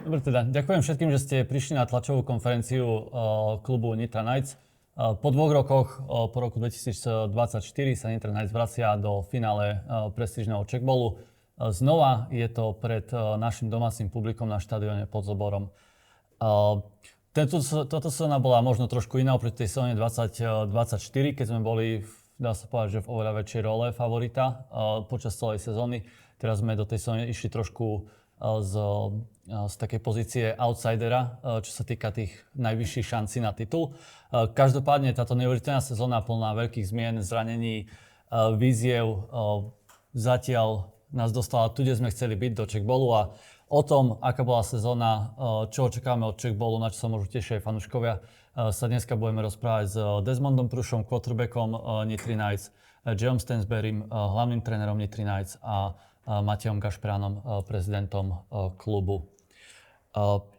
Dobre teda, ďakujem všetkým, že ste prišli na tlačovú konferenciu klubu Nitra Knights. Po 2 rokoch, po roku 2024, sa Nitra Knights vracia do finále prestížneho Czech Ballu. Znova je to pred našim domácim publikom na štadióne pod Zoborom. Toto sezóna bola možno trošku iná oproti tej sezóne 2024, keď sme boli, dá sa povedať, že v oveľa väčšej role favorita počas celej sezóny. Teraz sme do tej sezóny išli trošku z takej pozície outsidera, čo sa týka tých najvyšších šancí na titul. Každopádne táto neuveriteľná sezóna plná veľkých zmien, zranení, víziev zatiaľ nás dostala tu, kde sme chceli byť, do Czech Ballu, a o tom, aká bola sezóna, čo očakávame od Czech Ballu, na čo sa môžu tešiť aj fanúškovia, sa dneska budeme rozprávať s Desmondom Prušom, quarterbackom Nitry Knights, Jayom Stansberrym, hlavným trénerom Nitry Knights, a Matejom Gašperanom, prezidentom klubu.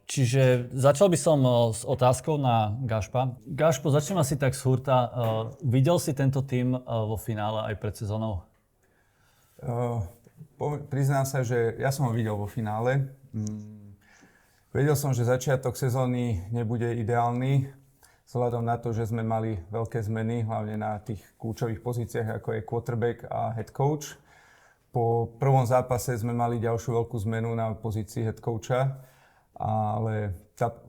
Čiže začal by som s otázkou na Gašpa. Gašpo, začnem asi tak z hurta. Videl si tento tím vo finále aj pred sezónou? Priznám sa, že ja som ho videl vo finále. Vedel som, že začiatok sezóny nebude ideálny, vzhľadom na to, že sme mali veľké zmeny, hlavne na tých kľúčových pozíciách, ako je quarterback a head coach. Po prvom zápase sme mali ďalšiu veľkú zmenu na pozícii head coacha, ale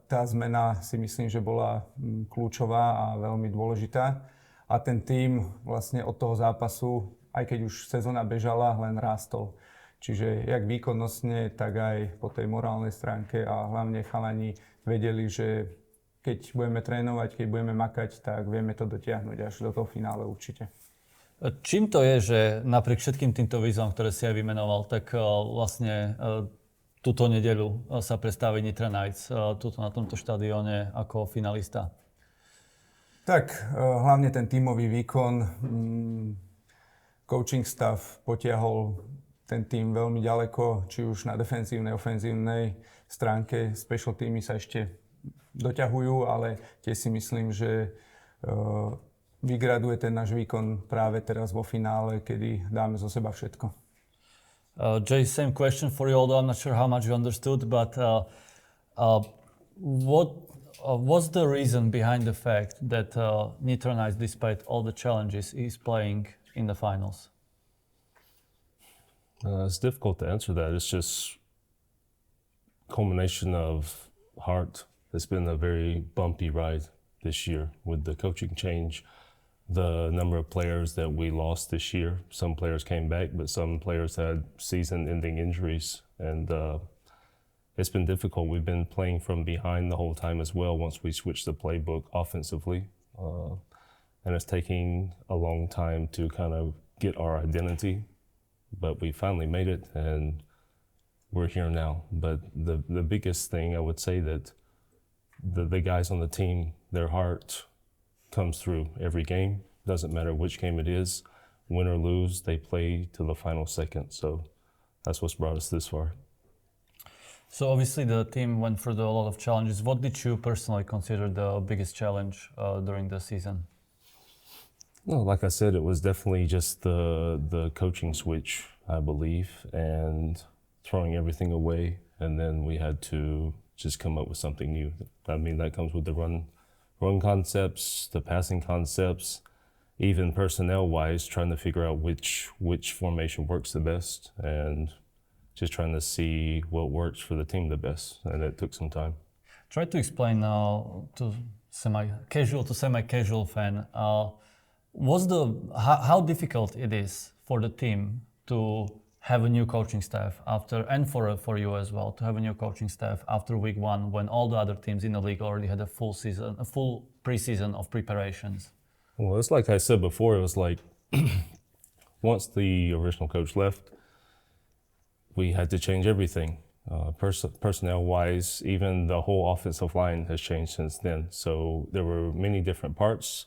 tá zmena si myslím, že bola kľúčová a veľmi dôležitá. A ten tím vlastne od toho zápasu, aj keď už sezóna bežala, len rástol. Čiže jak výkonnostne, tak aj po tej morálnej stránke, a hlavne chalani vedeli, že keď budeme trénovať, keď budeme makať, tak vieme to dotiahnuť až do toho finále určite. Čím to je, že napriek všetkým týmto výzvam, ktoré si aj vymenoval, tak vlastne túto nedeľu sa predstaví Nitra Knights tuto na tomto štadióne ako finalista? Tak, hlavne ten tímový výkon, coaching staff potiahol ten tím veľmi ďaleko, či už na defenzívnej, ofenzívnej stránke. Special teamy sa ešte doťahujú, ale tiež si myslím, že vygraduje ten náš výkon práve teraz vo finále, kedy dáme zo seba všetko. Jay, same question for you, although I'm not sure how much you understood, but what's the reason behind the fact that Nitra Knights, despite all the challenges, is playing in the finals? It's difficult to answer that. It's just a culmination of heart. It's been a very bumpy ride this year with the coaching change, the number of players that we lost this year. Some players came back, but some players had season-ending injuries, and it's been difficult. We've been playing from behind the whole time as well once we switched the playbook offensively, and it's taking a long time to kind of get our identity, but we finally made it, and we're here now. But the biggest thing I would say that the guys on the team, their heart comes through every game. Doesn't matter which game it is, win or lose, they play to the final second. So that's what's brought us this far. So obviously the team went through a lot of challenges. What did you personally consider the biggest challenge during the season? No, like I said, it was definitely just the coaching switch, I believe, and throwing everything away. And then we had to just come up with something new. I mean, that comes with the run concepts, the passing concepts, even personnel-wise, trying to figure out which formation works the best, and just trying to see what works for the team the best, and it took some time. Try to explain to semi-casual fan how difficult it is for the team to have a new coaching staff after, and for you as well, to have a new coaching staff after week 1 when all the other teams in the league already had a full preseason of preparations. Well, it's like I said before, it was like once the original coach left, we had to change everything. Personnel-wise, even the whole offensive line has changed since then. So there were many different parts,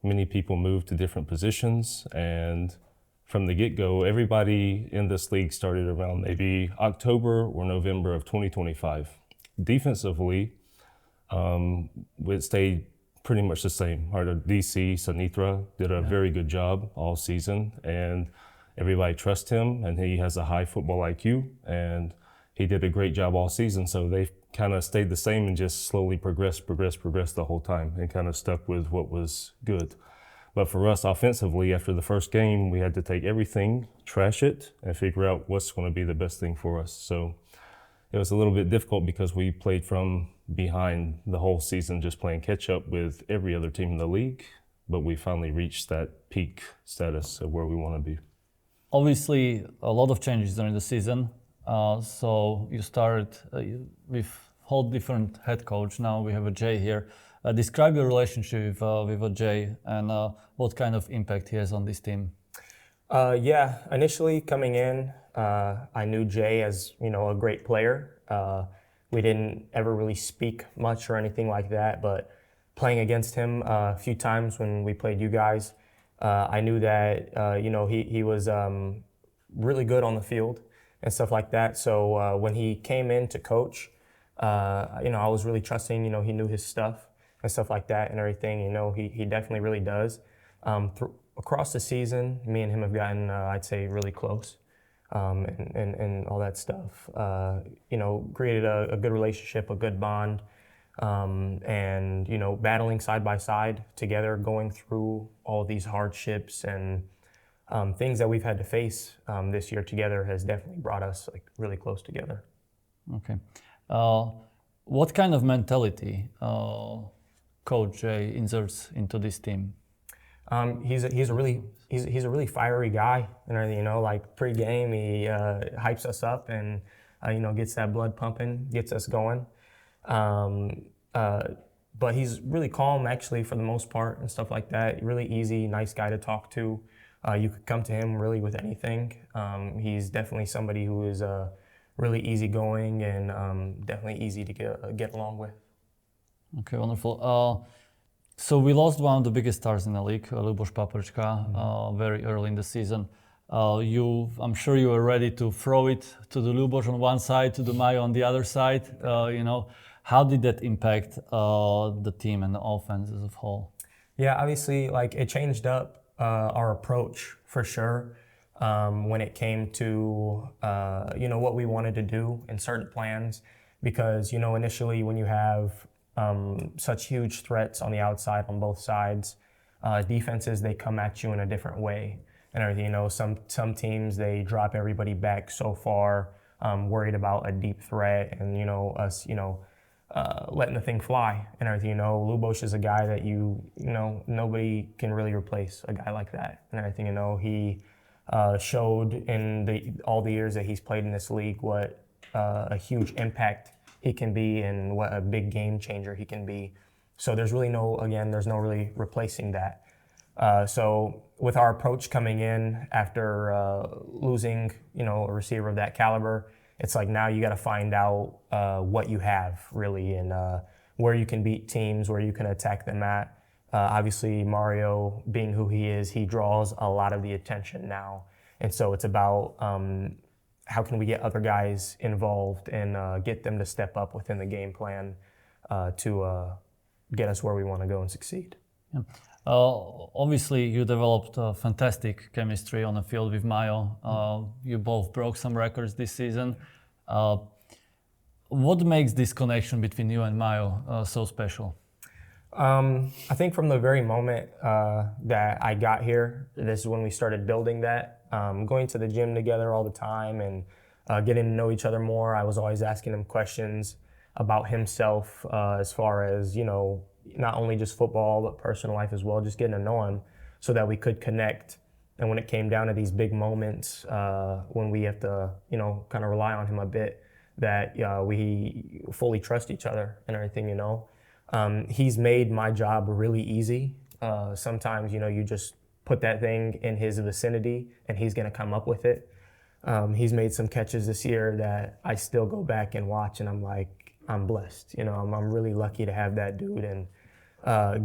many people moved to different positions, and from the get-go, everybody in this league started around maybe October or November of 2025. Defensively, it stayed pretty much the same. Our DC, Nitra, did a very good job all season, and everybody trusts him, and he has a high football IQ, and he did a great job all season. So kind of stayed the same and just slowly progressed the whole time and kind of stuck with what was good. But for us offensively, after the first game, we had to take everything, trash it, and figure out what's going to be the best thing for us. So it was a little bit difficult because we played from behind the whole season, just playing catch up with every other team in the league. But we finally reached that peak status of where we want to be. Obviously, a lot of changes during the season. So you started with whole different head coach. Now we have a Jay here. Describe your relationship with a Jay and what kind of impact he has on this team. Yeah, initially coming in, I knew Jay as a great player. We didn't ever really speak much or anything like that, but playing against him a few times when we played you guys, I knew that he was really good on the field and stuff like that. So when he came in to coach, I was really trusting. He knew his stuff and stuff like that and everything. He definitely really does. Across the season, me and him have gotten, I'd say, really close, and all that stuff. Created a good relationship, a good bond, and battling side by side together, going through all these hardships and things that we've had to face this year together has definitely brought us really close together. Okay, what kind of mentality Coach Jay inserts into this team? He's a really fiery guy and everything. Pre-game, he hypes us up and gets that blood pumping, gets us going. But he's really calm actually for the most part and stuff like that. Really easy, nice guy to talk to. You could come to him really with anything. He's definitely somebody who is really easygoing and definitely easy to get along with. Okay, wonderful. So we lost one of the biggest stars in the league, Luboš Paprčka, very early in the season. I'm sure you were ready to throw it to the Luboš on one side, to the Majo on the other side. How did that impact the team and the offense as a whole? Yeah, obviously, it changed up our approach for sure when it came to what we wanted to do and certain plans, because initially when you have such huge threats on the outside on both sides, defenses, they come at you in a different way and everything. Some teams, they drop everybody back so far, worried about a deep threat and us letting the thing fly and everything. Luboš is a guy that nobody can really replace a guy like that and everything. He showed in all the years that he's played in this league what a huge impact he can be and what a big game changer he can be. So there's no really replacing that. So with our approach coming in after losing, a receiver of that caliber, it's now you got to find out what you have really and where you can beat teams, where you can attack them at. Obviously, Mario, being who he is, he draws a lot of the attention now. And so it's about how can we get other guys involved and get them to step up within the game plan to get us where we want to go and succeed. Yeah. Obviously, you developed fantastic chemistry on the field with Majo. You both broke some records this season. What makes this connection between you and Majo so special? I think from the very moment that I got here, this is when we started building that. Going to the gym together all the time and getting to know each other more. I was always asking him questions about himself as far as, not only just football, but personal life as well, just getting to know him so that we could connect. And when it came down to these big moments, when we have to, kind of rely on him a bit, that we fully trust each other and everything, He's made my job really easy. Sometimes, you just put that thing in his vicinity and he's going to come up with it. He's made some catches this year that I still go back and watch and I'm like, I'm blessed. I'm really lucky to have that dude and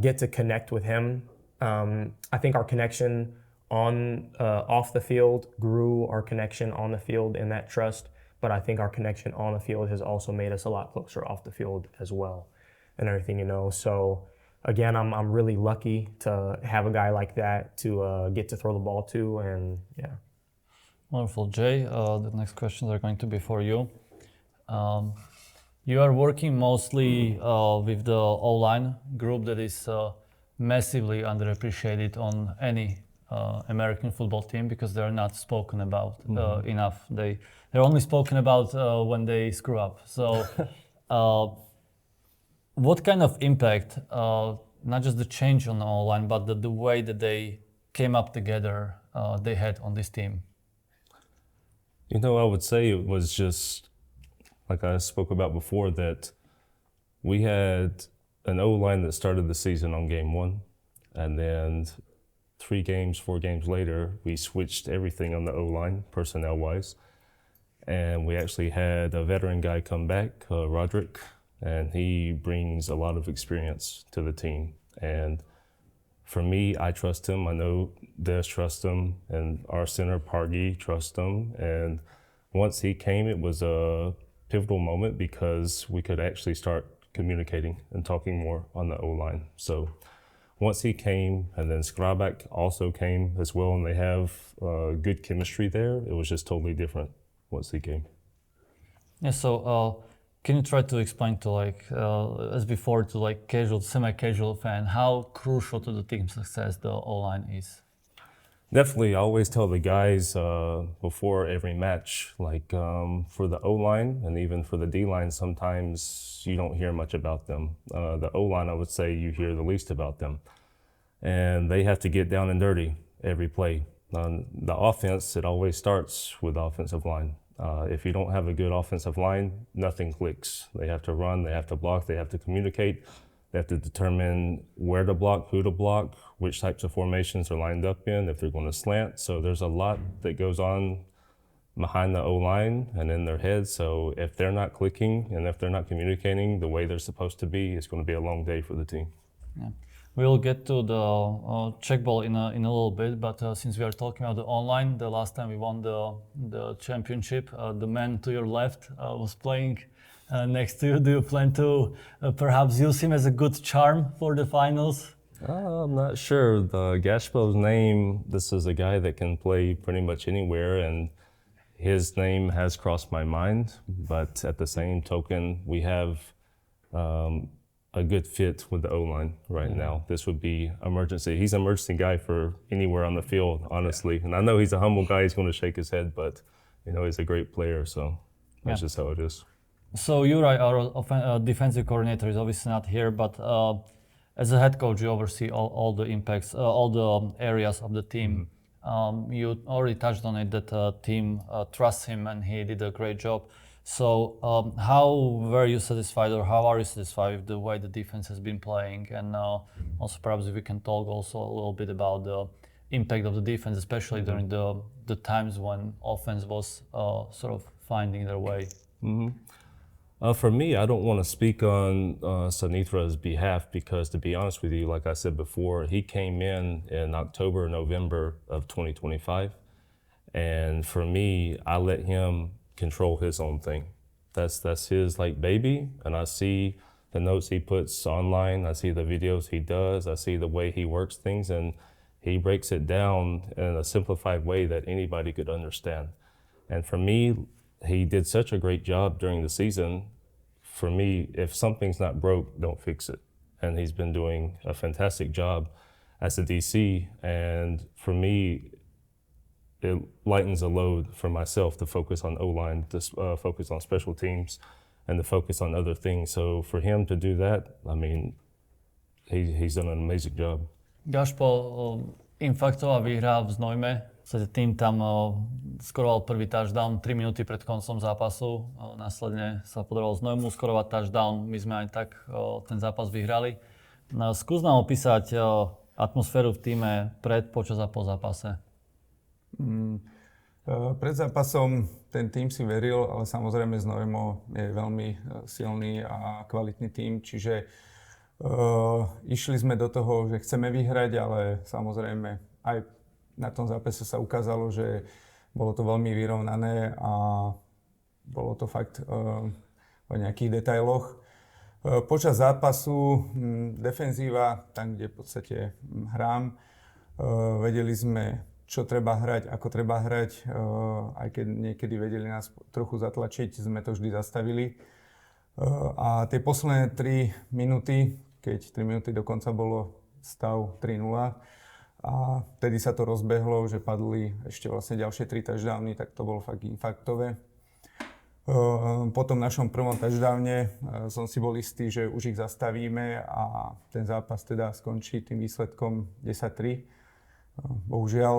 get to connect with him. I think our connection off the field grew our connection on the field in that trust, but I think our connection on the field has also made us a lot closer off the field as well and everything, So again, I'm really lucky to have a guy like that to get to throw the ball to, and yeah. Wonderful, Jay. The next questions are going to be for you. You are working mostly with the O-line group that is massively underappreciated on any American football team because they're not spoken about enough. They're only spoken about when they screw up. So what kind of impact, not just the change on the O-line, but the way that they came up together, they had on this team? You know, I would say it was just, like I spoke about before, that we had an O-line that started the season on game 1, and then 4 games later, we switched everything on the O-line, personnel-wise. And we actually had a veteran guy come back, Roderick, and he brings a lot of experience to the team. And for me, I trust him. I know Des trusts him, and our center, Pargi, trusts him. And once he came, it was a pivotal moment because we could actually start communicating and talking more on the O-line. So once he came, and then Skrabak also came as well, and they have good chemistry there, it was just totally different once he came. Yeah, so can you try to explain to as before, to casual, semi-casual fan, how crucial to the team's success the O-line is? Definitely, I always tell the guys before every match, for the O-line and even for the D-line, sometimes you don't hear much about them. The O-line, I would say you hear the least about them. And they have to get down and dirty every play. The offense, it always starts with the offensive line. If you don't have a good offensive line, nothing clicks. They have to run, they have to block, they have to communicate. They have to determine where to block, who to block, which types of formations are lined up in, if they're going to slant. So there's a lot that goes on behind the O-line and in their heads. So if they're not clicking and if they're not communicating the way they're supposed to be, it's going to be a long day for the team. Yeah. We'll get to the Czech ball in a little bit, but since we are talking about the online, the last time we won the championship, the man to your left was playing next to you. Do you plan to perhaps use him as a good charm for the finals? I'm not sure. The Gašperan's name, this is a guy that can play pretty much anywhere, and his name has crossed my mind. But at the same token, we have a good fit with the O-line right now. This would be emergency. He's an emergency guy for anywhere on the field, honestly. And I know he's a humble guy. He's going to shake his head, but he's a great player. So that's just how it is. So Juraj, our defensive coordinator, is obviously not here, but as a head coach, you oversee all the impacts, all the areas of the team. You already touched on it, that the team trusts him and he did a great job. So how were you satisfied, or how are you satisfied with the way the defense has been playing? And also perhaps if we can talk also a little bit about the impact of the defense, especially during the times when offense was sort of finding their way. For me, I don't want to speak on Nitra's behalf because, to be honest with you, like I said before, he came in October, November of 2025. And for me, I let him control his own thing. That's his baby. And I see the notes he puts online. I see the videos he does. I see the way he works things. And he breaks it down in a simplified way that anybody could understand. And for me, he did such a great job during the season. For me, if something's not broke, don't fix it. And he's been doing a fantastic job as a DC. And for me, it lightens the load for myself to focus on O-line, to focus on special teams, and to focus on other things. So for him to do that, I mean, he's done an amazing job. Gašpo, infaktová výhra v Znojme. Tým tam skoroval prvý touchdown 3 minúty pred koncom zápasu. Následne sa podarilo Znojmu skorovať touchdown. My sme aj tak ten zápas vyhrali. Skús nám opísať atmosféru v tíme pred, počas a po zápase. Pred zápasom ten tým si veril, ale samozrejme Znojmo je veľmi silný a kvalitný tým, čiže išli sme do toho, že chceme vyhrať, ale samozrejme aj na tom zápase sa ukázalo, že bolo to veľmi vyrovnané a bolo to fakt o nejakých detailoch. Počas zápasu defenzíva, tam kde v podstate hrám, vedeli sme, čo treba hrať, ako treba hrať, aj keď niekedy vedeli nás trochu zatlačiť, sme to vždy zastavili. A tie posledné 3 minúty, keď 3 minúty dokonca bolo stav 3-0 a vtedy sa to rozbehlo, že padli ešte vlastne ďalšie 3 touchdowny, tak to bolo fakt infarktové. Po tom našom prvom touchdowne som si bol istý, že už ich zastavíme a ten zápas teda skončí tým výsledkom 10-3. Bohužiaľ,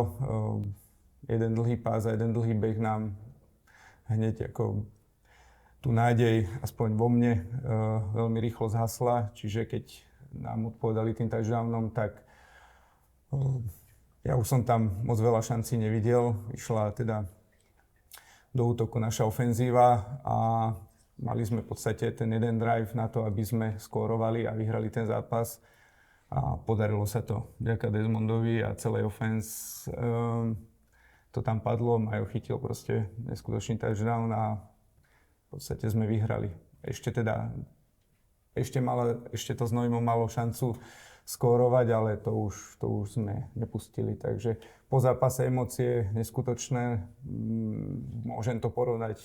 jeden dlhý pás a jeden dlhý beh nám hneď ako tú nádej, aspoň vo mne, veľmi rýchlo zhasla. Čiže keď nám odpovedali tým touchdownom, tak ja už som tam moc veľa šancí nevidel. Išla teda do útoku naša ofenzíva a mali sme v podstate ten jeden drive na to, aby sme skórovali a vyhrali ten zápas. A podarilo sa to vďaka Desmondovi a celej offense. To tam padlo, Majo chytil proste neskutočný touchdown a v podstate sme vyhrali. Ešte to Znojmo malo šancu skórovať, ale to už sme nepustili. Takže po zápase emócie neskutočné. Môžem to porovnať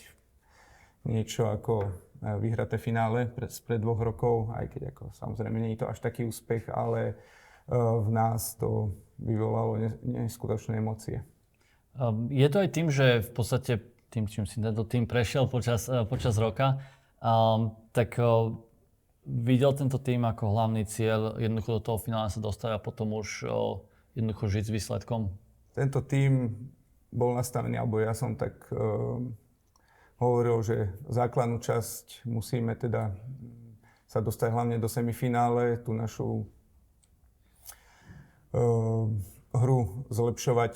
niečo ako vyhraté finále pred 2 rokov, aj keď ako, samozrejme nie je to až taký úspech, ale v nás to vyvolalo neskutočné emócie. Je to aj tým, že v podstate tým, čím si tento tým prešiel počas roka, tak videl tento tým ako hlavný cieľ jednoducho do toho finále sa dostať a potom už jednoducho žiť s výsledkom? Tento tým bol nastavený, alebo ja som tak hovoril, že základnú časť musíme teda sa dostať hlavne do semifinále, tú našu hru zlepšovať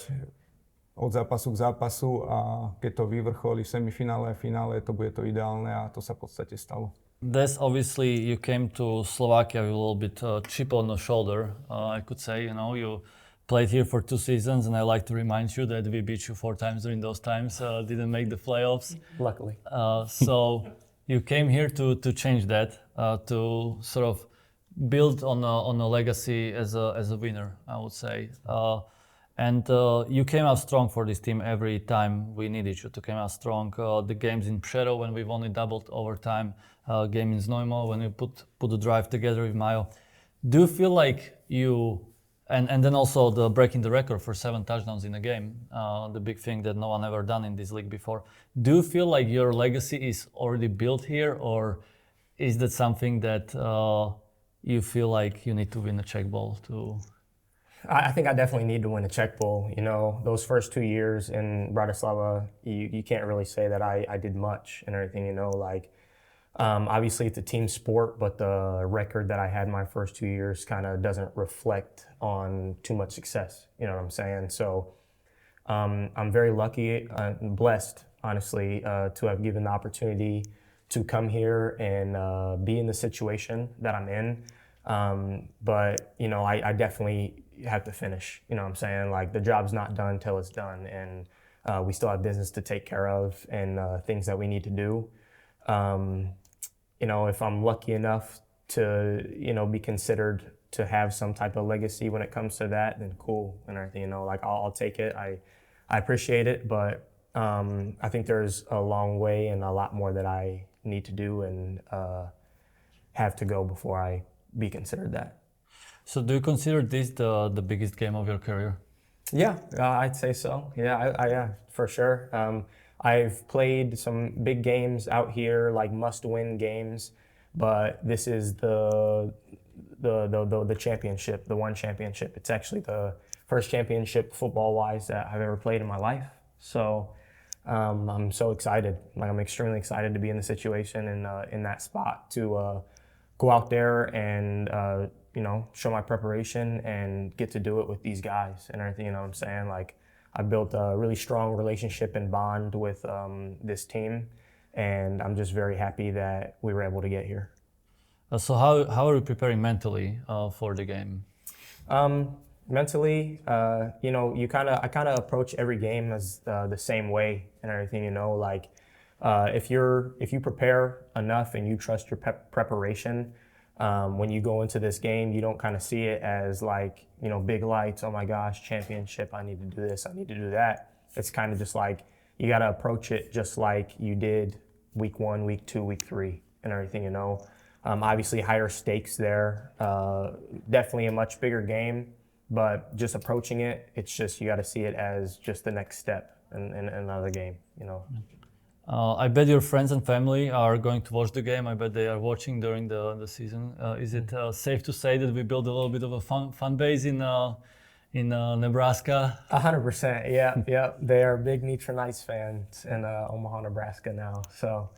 od zápasu k zápasu a keď to vyvrcholí v semifinále a finále, to bude to ideálne a to sa v podstate stalo. Des, obviously you came to Slovakia with a little bit chip on the shoulder, I could say. You played here for 2 seasons, and I like to remind you that we beat you 4 times during those times. Didn't make the playoffs. Luckily. So you came here to change that, to sort of build on a legacy as a winner, I would say. And you came out strong for this team every time we needed you to come out strong. The games in Prešov when we've only doubled overtime, game in Znojmo when we put the drive together with Majo. Do you feel like you, and then also the breaking the record for 7 touchdowns in a game, the big thing that no one ever done in this league before. Do you feel like your legacy is already built here, or is that something that you feel like you need to win a Czech Bowl to? I think I definitely need to win a Czech Bowl. Those first 2 years in Bratislava, you can't really say that I did much and everything, obviously it's a team sport, but the record that I had my first 2 years kind of doesn't reflect on too much success, you know what I'm saying? So I'm very lucky and blessed, honestly, to have given the opportunity to come here and be in the situation that I'm in. But I definitely have to finish, you know what I'm saying? Like the job's not done till it's done, and we still have business to take care of and things that we need to do. If I'm lucky enough to, be considered to have some type of legacy when it comes to that, then cool and everything, I'll take it. I appreciate it, but I think there's a long way and a lot more that I need to do and have to go before I be considered that. So do you consider this the biggest game of your career? Yeah, I'd say so. Yeah, for sure. I've played some big games out here, like must-win games, but this is the championship, the one championship. It's actually the first championship football-wise that I've ever played in my life. So I'm so excited. I'm extremely excited to be in the situation and in that spot to go out there and show my preparation and get to do it with these guys and everything, what I'm saying? I built a really strong relationship and bond with this team, and I'm just very happy that we were able to get here. So how are you preparing mentally for the game? Mentally, I kind of approach every game as the same way and everything, if you prepare enough and you trust your preparation, when you go into this game, you don't kind of see it as big lights, oh my gosh, championship, I need to do this, I need to do that. It's kind of just you got to approach it just like you did week 1, week 2, week 3 and everything, you know. Obviously higher stakes there, definitely a much bigger game, but just approaching it, it's just, you got to see it as just the next step in another game, you know. I bet your friends and family are going to watch the game. I bet they are watching during the season. Is it safe to say that we build a little bit of a fan base in Nebraska? 100%, yeah. They are big Nitra Knights fans in Omaha, Nebraska now. So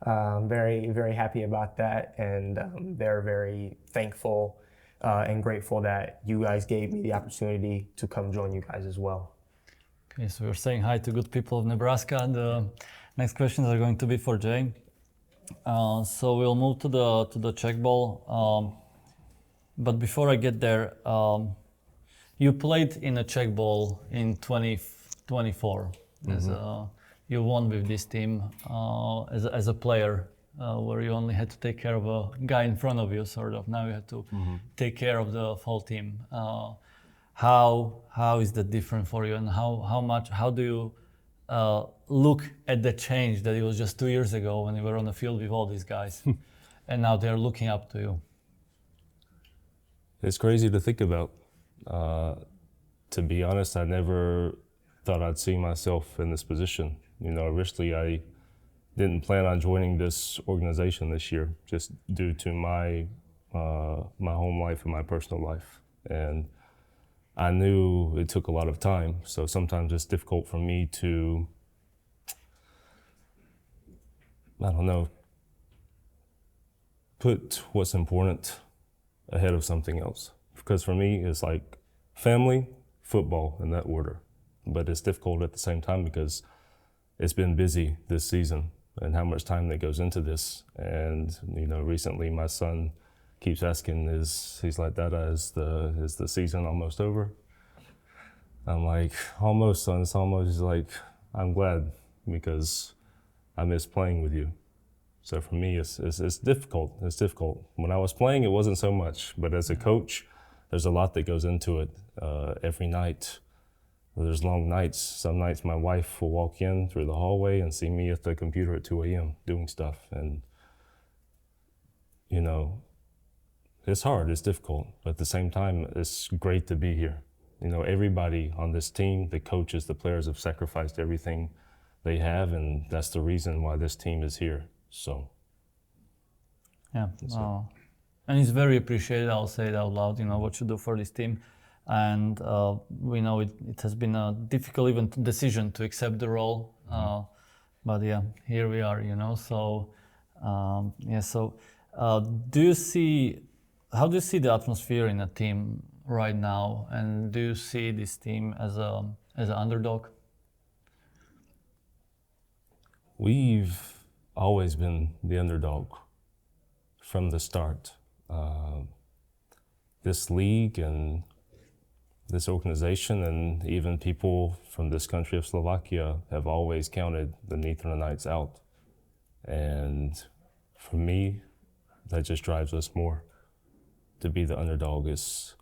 very, very happy about that. And they're very thankful and grateful that you guys gave me the opportunity to come join you guys as well. Okay, so we're saying hi to good people of Nebraska. And next questions are going to be for Jay. So we'll move to the Czech Bowl. But before I get there, you played in a Czech Bowl in 2024. You won with this team as a player, where you only had to take care of a guy in front of you, sort of. Now you have to take care of the whole team. How is that different for you, and how do you look at the change that it was just 2 years ago when you were on the field with all these guys, and now they're looking up to you? It's crazy to think about. To be honest, I never thought I'd see myself in this position. You know, originally I didn't plan on joining this organization this year, just due to my home life and my personal life. And I knew it took a lot of time, so sometimes it's difficult for me to, I don't know, put what's important ahead of something else. Because for me, it's like family, football in that order. But it's difficult at the same time because it's been busy this season and how much time that goes into this. And, you know, recently my son keeps asking, he's like, Dada, is the season almost over? I'm like, almost, son, it's almost. He's like, I'm glad because I miss playing with you. So for me, it's difficult. It's difficult. When I was playing, it wasn't so much. But as a coach, there's a lot that goes into it. Every night, there's long nights. Some nights my wife will walk in through the hallway and see me at the computer at 2 a.m. doing stuff. And, you know, it's hard, it's difficult. But at the same time, it's great to be here. You know, everybody on this team, the coaches, the players have sacrificed everything they have. And that's the reason why this team is here. So, yeah. And it's very appreciated, I'll say it out loud, you know, what you do for this team. And we know it has been a difficult even decision to accept the role. But yeah, here we are, you know. So, how do you see the atmosphere in a team right now? And do you see this team as an underdog? We've always been the underdog from the start. This league and this organization and even people from this country of Slovakia have always counted the Nitra Knights out. And for me, that just drives us more. To be the underdog is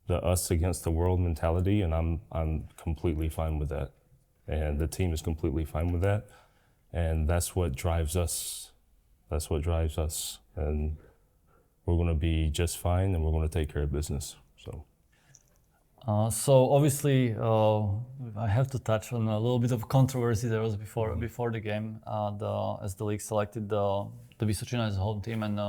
the us against the world mentality, and I'm completely fine with that. And the team is completely fine with that. And that's what drives us. That's what drives us. And we're going to be just fine, and we're going to take care of business. So obviously, I have to touch on a little bit of controversy there was before the game, as the league selected the Vysočina as a home team, and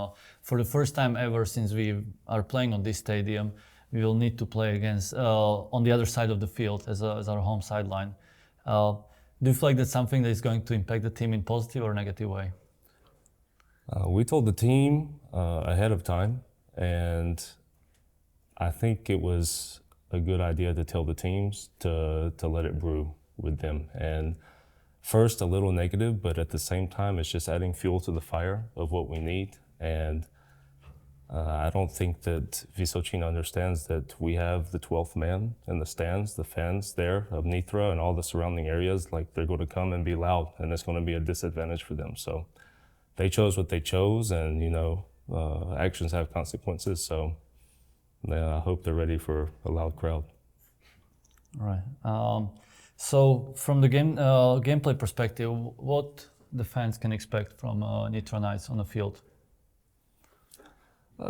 for the first time ever since we are playing on this stadium, we will need to play against on the other side of the field as our home sideline. Do you feel like that's something that is going to impact the team in positive or negative way? We told the team ahead of time, and I think it was a good idea to tell the teams to let it brew with them. And first, a little negative, but at the same time, it's just adding fuel to the fire of what we need. And I don't think that Vysočina understands that we have the 12th man in the stands, the fans there of Nitra and all the surrounding areas. Like, they're going to come and be loud, and it's going to be a disadvantage for them. So they chose what they chose, and, you know, actions have consequences. So I hope they're ready for a loud crowd. All right. So from the gameplay perspective, what the fans can expect from Nitra Knights on the field?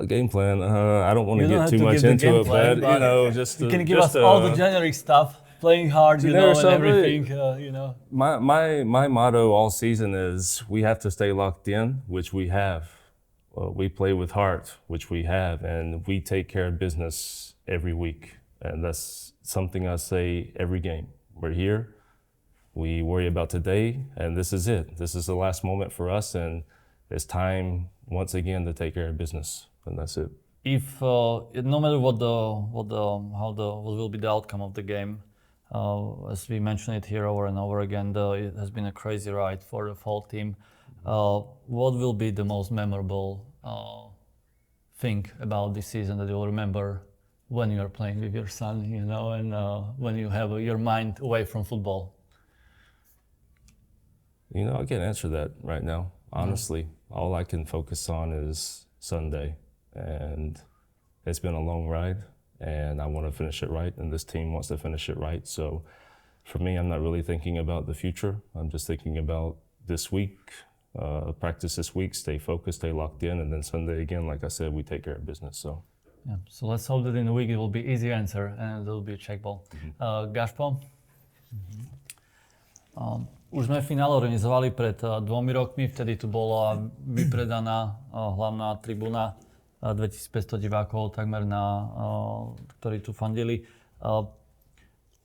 Game plan. I don't want to You don't get too have to much give the into game it, plan, but you know, just you can give us all the generic stuff, playing hard, you know, and stuff, everything, you know. My motto all season is we have to stay locked in, which we have. We play with heart, which we have, and we take care of business every week. And that's something I say every game. We're here, we worry about today, and this is it. This is the last moment for us, and it's time once again to take care of business, and that's it. If no matter what will be the outcome of the game, as we mentioned it here over and over again, it has been a crazy ride for the whole team. What will be the most memorable thing about this season that you'll remember when you are playing with your son, you know, and when you have your mind away from football? You know, I can't answer that right now, honestly. All I can focus on is Sunday, and it's been a long ride, and I want to finish it right, and this team wants to finish it right. So for me, I'm not really thinking about the future. I'm just thinking about this week, practice this week, stay focused, stay locked in, and then Sunday again, like I said, we take care of business. So. Yeah, so let's hope that in the week it will be easy answer and it will be a Czech ball. Gašpo? Už sme finále organizovali pred 2 rokmi, vtedy tu bola vypredaná hlavná tribúna, 2500 divákov takmer, ktorí tu fandili.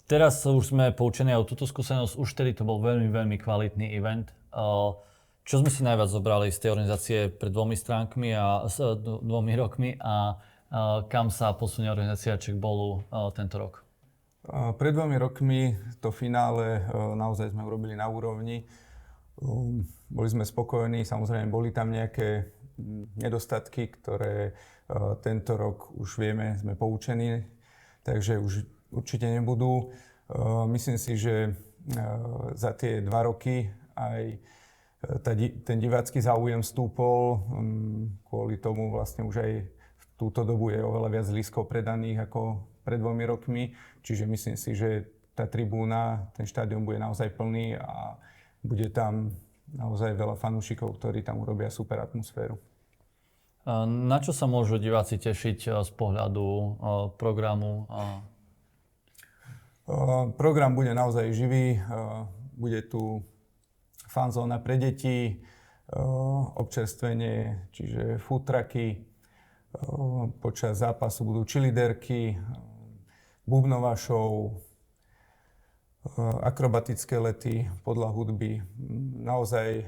Teraz už sme poučení o túto skúsenosť, už vtedy to bol veľmi, veľmi kvalitný event. Čo sme si najviac zobrali z tej organizácie pred 2 rokmi a kam sa posunie organizácia Czech ballu tento rok? Pred 2 rokmi to finále naozaj sme urobili na úrovni. Boli sme spokojní, samozrejme boli tam nejaké nedostatky, ktoré tento rok už vieme, sme poučení, takže už určite nebudú. Myslím si, že za tie 2 roky aj ten divácky záujem stúpol, kvôli tomu vlastne už aj v túto dobu je oveľa viac lístkov predaných ako pred 2 rokmi, čiže myslím si, že tá tribúna, ten štádion bude naozaj plný a bude tam naozaj veľa fanúšikov, ktorí tam urobia super atmosféru. Na čo sa môžu diváci tešiť z pohľadu programu? Program bude naozaj živý, bude tu fanzóna pre deti, občerstvenie, čiže food trucky, počas zápasu budú cheerleaderky, bubnová show, akrobatické lety podľa hudby. Naozaj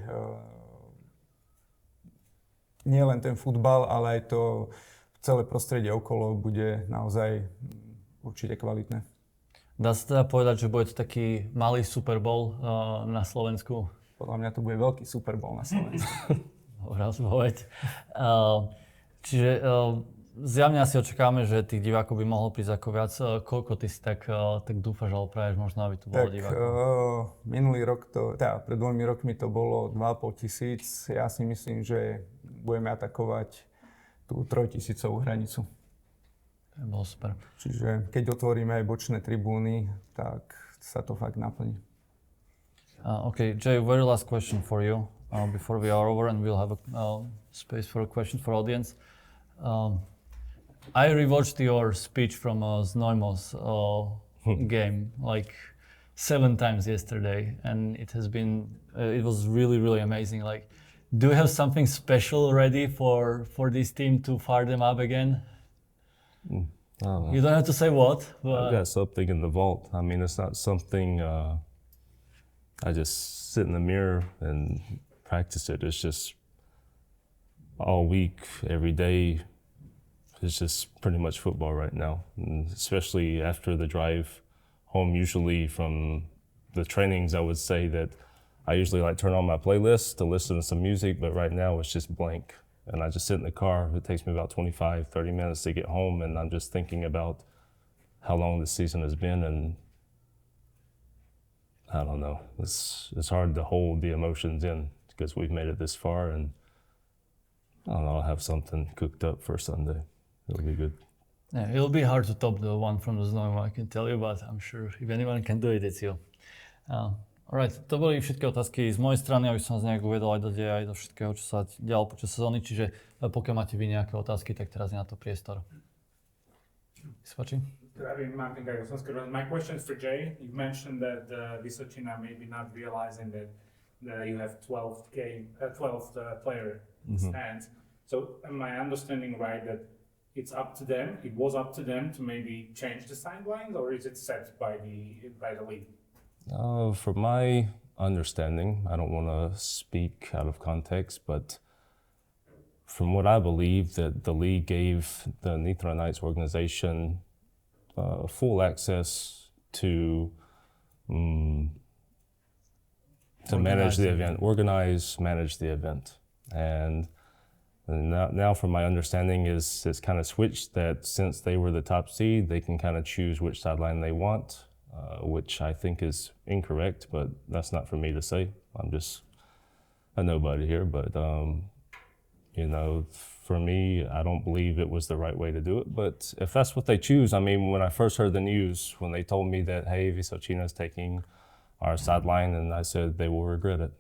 nie len ten futbal, ale aj to celé prostredie okolo bude naozaj určite kvalitné. Dá sa teda povedať, že bude to taký malý Super Bowl na Slovensku? Podľa mňa to bude veľký Super Bowl na Slovensku. Dobrá odpoveď. Čiže zjavne asi očakávame, že tých divákov by mohlo prísť ako viac. Koľko ty si tak dúfaš, alebo praješ možno, aby tu bolo divákov? Minulý rok, pred 2 rokmi to bolo 2 500. Ja si myslím, že budeme atakovať tú 3000 hranicu. To bolo super. Čiže keď otvoríme aj bočné tribúny, tak sa to fakt naplní. Okay, Jay, very last question for you before we are over, and we'll have a space for a question for audience. I rewatched your speech from Znojmo's game like 7 times yesterday, and it was really, really amazing. Like, do you have something special ready for this team to fire them up again? You don't have to say what, but I've got something in the vault. I mean, it's not something I just sit in the mirror and practice it. It's just all week, every day. It's just pretty much football right now, and especially after the drive home. Usually from the trainings, I would say that I usually like turn on my playlist to listen to some music, but right now it's just blank. And I just sit in the car. It takes me about 25, 30 minutes to get home, and I'm just thinking about how long this season has been, and I don't know. It's hard to hold the emotions in because we've made it this far, and I don't know, I'll have something cooked up for Sunday. It'll be good. yeah, it'll be hard to top the one from the Znojmo, I can tell you, but I'm sure if anyone can do it, it's you. Alright, to boli všetky otázky z mojej strany, aby som vás nejak uvedol aj do deja, aj do všetkého, čo sa dialo počas sezóny. Čiže pokiaľ máte vy nejaké otázky, tak teraz je na to priestor. Spáči? My question is for Jay. You mentioned that Vysočina maybe not realizing that you have 12th player in the stands. So am I understanding right that it was up to them to maybe change the sidelines, or is it set by the league? From my understanding, I don't want to speak out of context, but from what I believe, that the league gave the Nitra Knights organization full access to manage the event, manage the event. And now from my understanding is it's kind of switched that since they were the top seed, they can kind of choose which sideline they want. Which I think is incorrect, but that's not for me to say. I'm just a nobody here, but for me, I don't believe it was the right way to do it. But if that's what they choose, I mean, when I first heard the news, when they told me that, hey, Vysočina is taking our sideline, and I said they will regret it.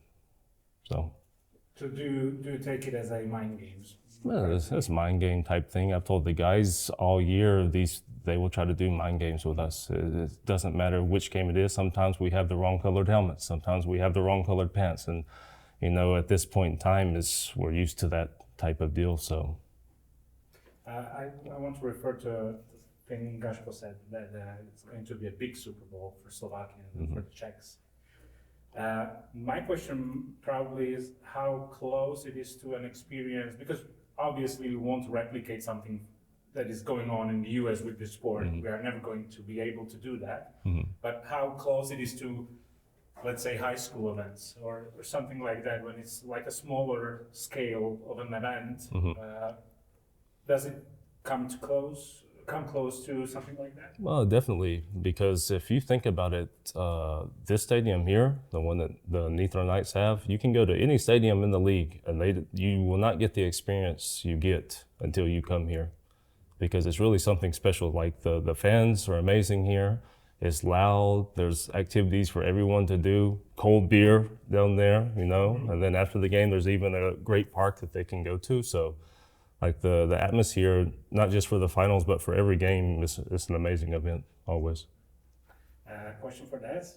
So do you take it as a mind games? Well, it's a mind game type thing. I've told the guys all year they will try to do mind games with us. It doesn't matter which game it is. Sometimes we have the wrong colored helmets. Sometimes we have the wrong colored pants. And, at this point in time, we're used to that type of deal. So I want to refer to the thing Gašpo said, that it's going to be a big Super Bowl for Slovakia and for the Czechs. My question probably is how close it is to an experience, because obviously we want to replicate something that is going on in the US with this sport. We are never going to be able to do that. But how close it is to, let's say, high school events or something like that, when it's like a smaller scale of an event, does it come close to something like that? Well, definitely, because if you think about it, this stadium here, the one that the Nitra Knights have, you can go to any stadium in the league and you will not get the experience you get until you come here, because it's really something special. Like the fans are amazing here. It's loud. There's activities for everyone to do. Cold beer down there, and then after the game, there's even a great park that they can go to. So like the atmosphere, not just for the finals, but for every game, it's an amazing event, always. Question for Des.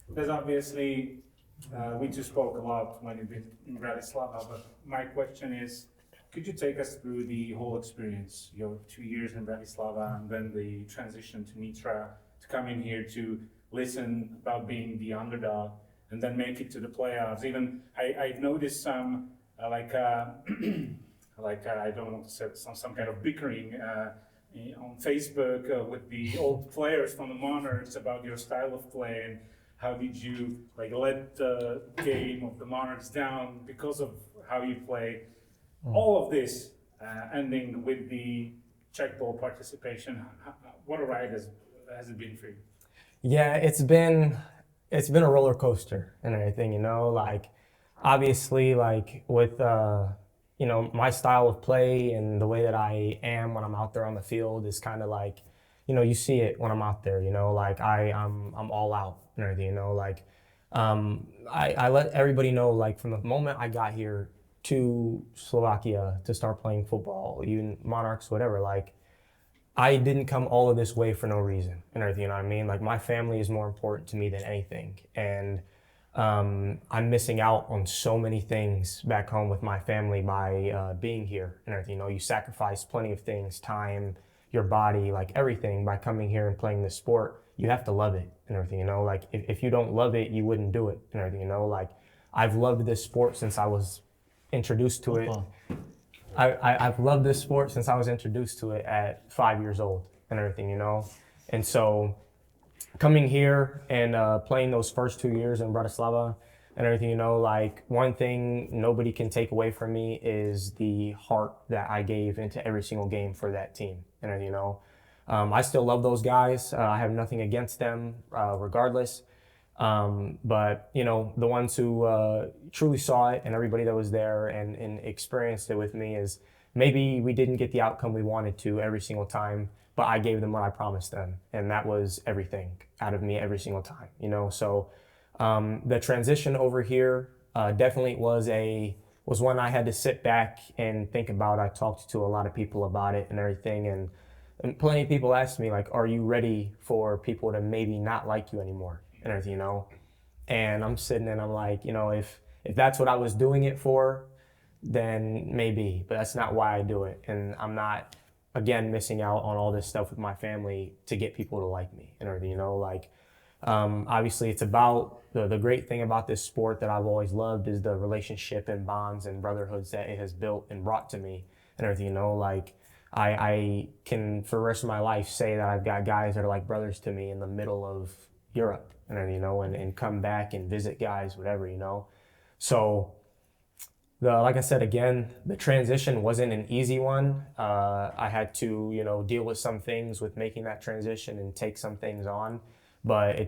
Because obviously, we just spoke a lot when you've been in Bratislava, but my question is, could you take us through the whole experience, your 2 years in Bratislava and then the transition to Nitra, to come in here to listen about being the underdog and then make it to the playoffs? Even I noticed some I don't want to say some kind of bickering on Facebook with the old players from the Monarchs about your style of play, and how did you let the game of the Monarchs down because of how you play. All of this ending with the Czech Bowl participation. What a ride has it been for you? Yeah, it's been a roller coaster and everything, obviously, with my style of play and the way that I am when I'm out there on the field is kind of you see it when I'm out there, I'm all out and everything, I let everybody know, from the moment I got here to Slovakia to start playing football, even Monarchs, whatever, I didn't come all of this way for no reason and everything, my family is more important to me than anything. And I'm missing out on so many things back home with my family by being here and everything. You sacrifice plenty of things, time, your body, everything by coming here and playing this sport. You have to love it and everything, if you don't love it, you wouldn't do it and everything, I've loved this sport since I was introduced to it. I've loved this sport since I was introduced to it at 5 years old and everything, And so coming here and playing those first 2 years in Bratislava and everything, one thing nobody can take away from me is the heart that I gave into every single game for that team and everything, I still love those guys. I have nothing against them regardless. But the ones who truly saw it and everybody that was there and experienced it with me is maybe we didn't get the outcome we wanted to every single time, but I gave them what I promised them. And that was everything out of me every single time, So The transition over here definitely was one I had to sit back and think about. I talked to a lot of people about it and everything, and plenty of people asked me, like, are you ready for people to maybe not like you anymore and everything, you know? And I'm sitting and I'm like, you know, if that's what I was doing it for, then maybe, but that's not why I do it. And I'm not, again, missing out on all this stuff with my family to get people to like me and everything, you know? Like, obviously it's about, the great thing about this sport that I've always loved is the relationship and bonds and brotherhoods that it has built and brought to me and everything, you know? Like, I can, for the rest of my life, say that I've got guys that are like brothers to me in the middle of Europe and everything, you know, and come back and visit guys, whatever, you know? So, like I said, again, the transition wasn't an easy one. I had to, you know, deal with some things with making that transition and take some things on. But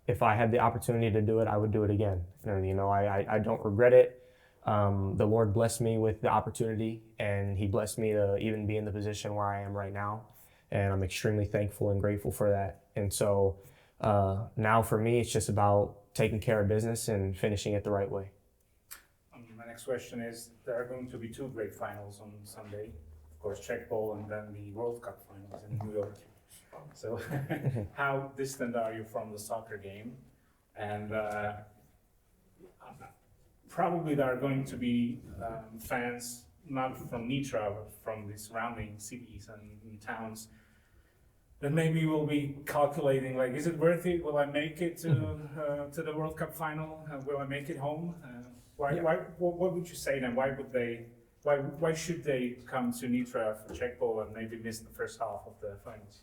if I had the opportunity to do it, I would do it again. You know, I don't regret it. The Lord blessed me with the opportunity, and He blessed me to even be in the position where I am right now. And I'm extremely thankful and grateful for that. And so now for me, it's just about taking care of business and finishing it the right way. My next question is, there are going to be two great finals on Sunday. Of course, Czech Bowl and then the World Cup finals in New York. So how distant are you from the soccer game? And probably there are going to be fans, not from Nitra, but from the surrounding cities and towns, that maybe will be calculating, like, is it worth it? Will I make it to the World Cup final? Will I make it home? What would you say then? Why should they come to Nitra for Czech Bowl and maybe miss the first half of the finals?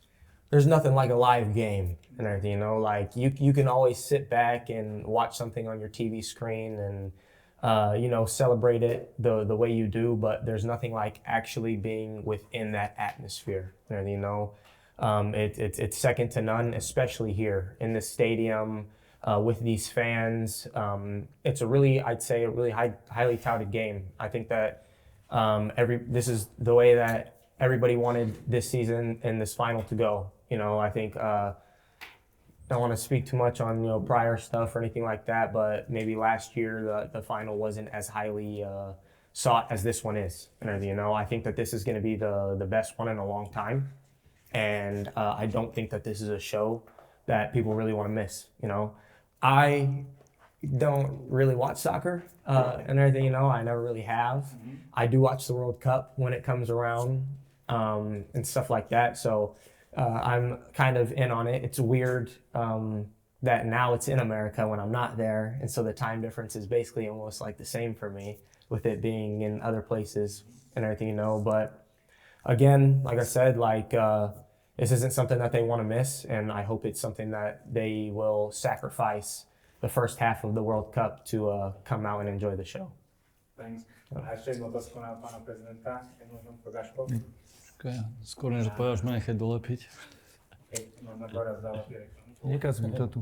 There's nothing like a live game and everything, you know, like you can always sit back and watch something on your TV screen and, you know, celebrate it the way you do, but there's nothing like actually being within that atmosphere, and, you know. It's second to none, especially here in this stadium with these fans. It's I'd say a really highly touted game. I think that this is the way that everybody wanted this season and this final to go. You know, I think I don't want to speak too much on, you know, prior stuff or anything like that, but maybe last year the final wasn't as highly sought as this one is. And, you know, I think that this is going to be the best one in a long time. And I don't think that this is a show that people really want to miss, you know. I don't really watch soccer and everything, you know. I never really have. Mm-hmm. I do watch the World Cup when it comes around and stuff like that. So I'm kind of in on it. It's weird that now it's in America when I'm not there. And so the time difference is basically almost like the same for me with it being in other places and everything, you know. But again, like I said, like this isn't something that they want to miss, and I hope it's something that they will sacrifice the first half of the World Cup to come out and enjoy the show. Thanks. A ešte jednu otázku na pána prezidenta, pro Gašpo. Skôr než povedať, ma nechaj dolepiť. Máme Gorazd Lazorík. Nekaz mi to tu.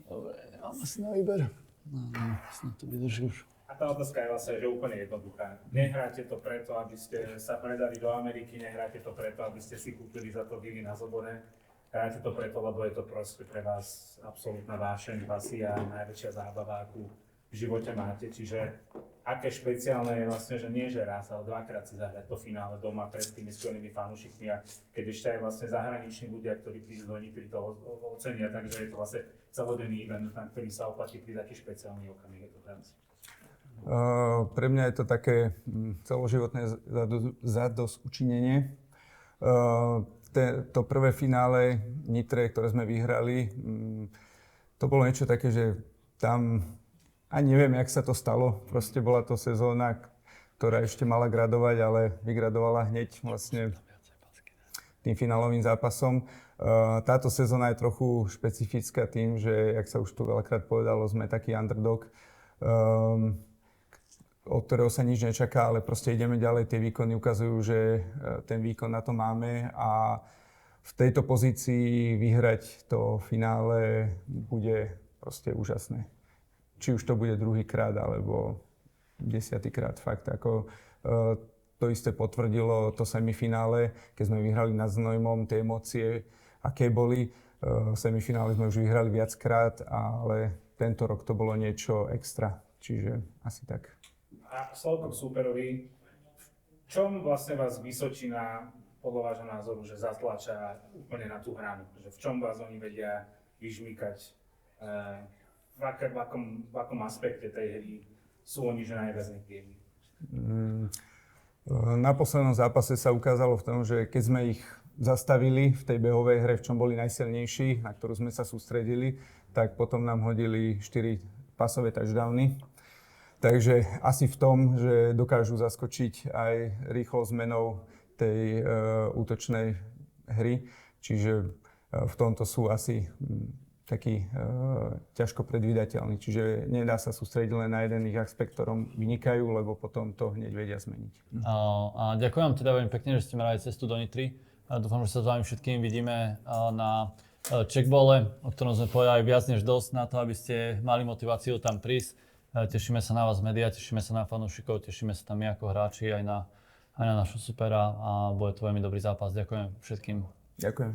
Dobre, máme si na výber. No, snad to vydrží už. A tá otázka je vlastne, že úplne jednoduchá. Nehráte to preto, aby ste sa predali do Ameriky, nehráte to preto, aby ste si kúpili za to vily na Zobore. Hráte to preto, lebo je to proste pre vás absolútna vášeň, pasia, najväčšia zábava, akú v živote máte. Čiže aké špeciálne je vlastne, že nie že raz, ale dvakrát si zahrať to finále doma pred tými skvelými fanúšikmi a keď ešte aj vlastne zahraniční ľudia, ktorí prídu do Nitry, to ocenia, takže je to vlastne celodenný event, na ktorý sa oplatí prísť taký špeciálny okamih, je to teraz. Pre mňa je to také celoživotné zadosťučinenie. To prvé finále Nitre, ktoré sme vyhrali, to bolo niečo také, že tam ani neviem, jak sa to stalo. Proste bola to sezóna, ktorá ešte mala gradovať, ale vygradovala hneď vlastne tým finálovým zápasom. Táto sezóna je trochu špecifická tým, že, jak sa už tu veľakrát povedalo, sme taký underdog, od ktorého sa nič nečaká, ale proste ideme ďalej. Tie výkony ukazujú, že ten výkon na to máme a v tejto pozícii vyhrať to finále bude proste úžasné. Či už to bude druhýkrát, alebo 10-krát. Fakt, ako to isté potvrdilo to semifinále, keď sme vyhrali nad Znojmom, tie emócie, aké boli. semifinále sme už vyhrali viackrát, ale tento rok to bolo niečo extra, čiže asi tak. A slovko k súperovi, v čom vlastne vás Vysočina podľa vášho názoru, že zatlača úplne na tú hranu? Že v čom vás oni vedia vyžmýkať? V akom aspekte tej hry sú oni že najviac nepriemní? Na poslednom zápase sa ukázalo v tom, že keď sme ich zastavili v tej behovej hre, v čom boli najsilnejší, na ktorú sme sa sústredili, tak potom nám hodili 4 pasové touchdowny. Takže asi v tom, že dokážu zaskočiť aj rýchlo zmenou tej útočnej hry. Čiže v tomto sú asi taký ťažko predvídateľný. Čiže nedá sa sústrediť len na jeden ich aspekt, ktorom vynikajú, lebo potom to hneď vedia zmeniť. A ďakujem teda veľmi pekne, že ste mali cestu do Nitry. Dúfam, že sa s vami všetkým vidíme na Czechbole, o ktorom sme povedali viac než dosť na to, aby ste mali motiváciu tam prísť. Tešíme sa na vás médiá, tešíme sa na fanúšikov, tešíme sa tam my ako hráči aj na našho supera a bude to veľmi dobrý zápas. Ďakujem všetkým. Ďakujem.